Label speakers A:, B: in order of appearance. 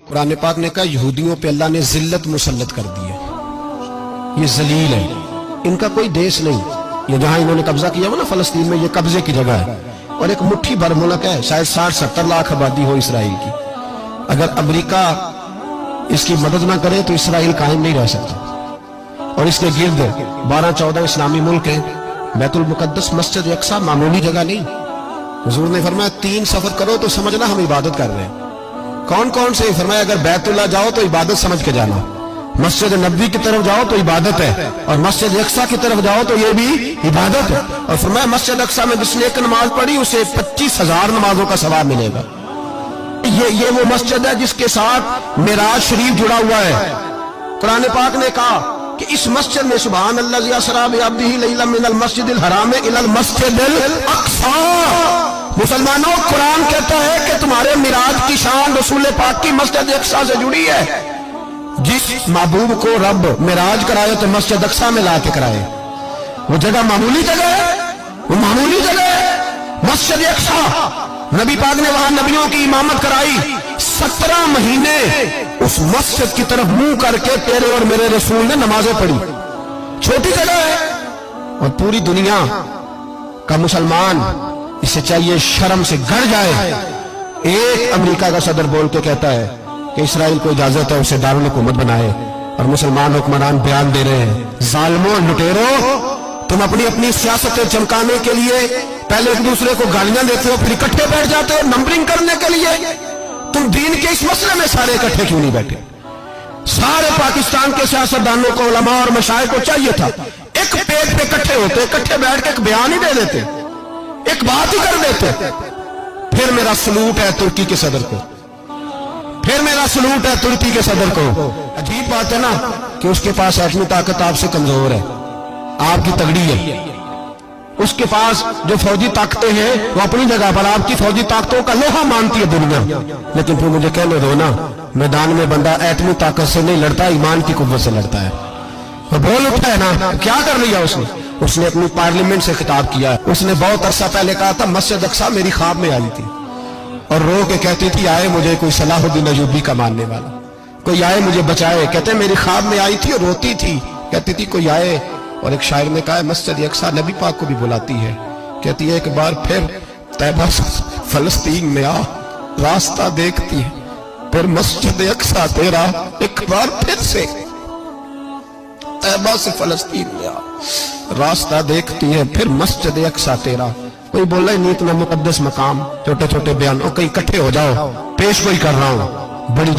A: कुरान पाक ने कहा यहूदियों पे अल्लाह ने जिल्लत मुसल्लत कर दी है, ये जलील है, इनका कोई देश नहीं। ये जहां इन्होंने कब्जा किया हुआ ना फलस्तीन में, ये कब्जे की जगह है और एक मुट्ठी भर मुल्क है, शायद 60-70 लाख आबादी हो इसराइल की। अगर अमेरिका इसकी मदद ना करे तो इसराइल कायम नहीं रह सकता। और इसके गिर्द 12-14 इस्लामी मुल्क हैं। बैतुल मुकद्दस मस्जिद अक्सा मामूली जगह नहीं। हुजूर ने फरमाया 3 सफर करो तो समझना हम इबादत कर रहे हैं। कौन कौन से? फरमाया अगर बैतुल्लाह जाओ तो इबादत समझ के जाना, मस्जिद नबी की तरफ जाओ तो इबादत है, और मस्जिद अक्सा की तरफ जाओ तो ये भी इबादत है। और फरमाया मस्जिद अक्सा में जिसने एक नमाज पढ़ी उसे 25,000 नमाजों का सवाब मिलेगा। ये वो मस्जिद है जिसके साथ मिराज शरीफ जुड़ा हुआ है। कुरान पाक ने कहा कि इस मस्जिद में सुभान अल्लाज़ी असरा बिअब्दिही लैलन मिनल मस्जिदिल हराम इलल मस्जिदिल अक्सा। मुसलमानों, कुरान कहता है कि तुम्हारे मिराज की शान रसूल पाक की मस्जिद अक्सा से जुड़ी है। जिस महबूब को रब मिराज कराए तो मस्जिद अक्सा में ला के कराए। वो जगह मामूली जगह है, वो मामूली जगह है मस्जिद अक्सा। नबी पाक ने वहां नबियों की इमामत कराई। 17 महीने उस मस्जिद की तरफ मुंह करके तेरे और मेरे रसूल ने नमाजें पढ़ी। छोटी जगह है और पूरी दुनिया का मुसलमान इसे चाहिए शर्म से गड़ जाए। एक अमेरिका का सदर बोल के कहता है कि इसराइल को इजाजत है उसे दारुल हुकूमत बनाए, और मुसलमान हुक्मरान बयान दे रहे हैं जालिमों लुटेरो, तुम अपनी अपनी सियासतें चमकाने के लिए पहले एक दूसरे को गालियां देते हो, फिर इकट्ठे बैठ जाते हो नंबरिंग करने के लिए। तुम दीन के इस मसले में सारे इकट्ठे क्यों नहीं बैठे? सारे पाकिस्तान के सियासतदानों को, उलमा और मशाइख को चाहिए था एक पेज पे इकट्ठे होते, इकट्ठे बैठ के एक बयान ही दे देते, एक बात ही कर देते। फिर मेरा सलूट है तुर्की के सदर को, फिर मेरा सलूट है तुर्की के सदर को। अजीब बात है ना कि उसके पास एटमी ताकत आपसे कमजोर है, आपकी तगड़ी है। उसके पास जो फौजी ताकतें हैं वो अपनी जगह पर, आपकी फौजी ताकतों का लोहा मानती है दुनिया। लेकिन फिर मुझे कहने दो ना, मैदान में बंदा एटमी ताकत से नहीं लड़ता, ईमान की कुव्वत से लड़ता है। वो बोल उठा है ना, क्या कर लिया उसने? उसने अपनी पार्लियामेंट से खिताब किया। उसने बहुत अरसा पहले कहा था मस्जिद अक्सा मेरी ख्वाब में आई थी और रो के कहती थी आए मुझे कोई सलाहुद्दीन अय्यूबी का मानने वाला, कोई आए मुझे बचाए। कहते मेरी ख्वाब में आई थी और रोती थी, कहती थी कोई आए। और एक शायर ने कहा मस्जिद अक्सा नबी पाक को भी बुलाती है, कहती है एक बार फिर तैबा फलस्तीन में आ, रास्ता देखती है फिर मस्जिद अक्सा तेरा, एक बार फिर से तैबा से फलस्तीन में आ, रास्ता देखती है फिर मस्जिद अक्सा तेरा। कोई बोला ही नहीं इतना मुकद्दस मकाम, छोटे छोटे बयान, कहीं इकट्ठे हो जाओ, पेश कोई कर रहा हूं बड़ी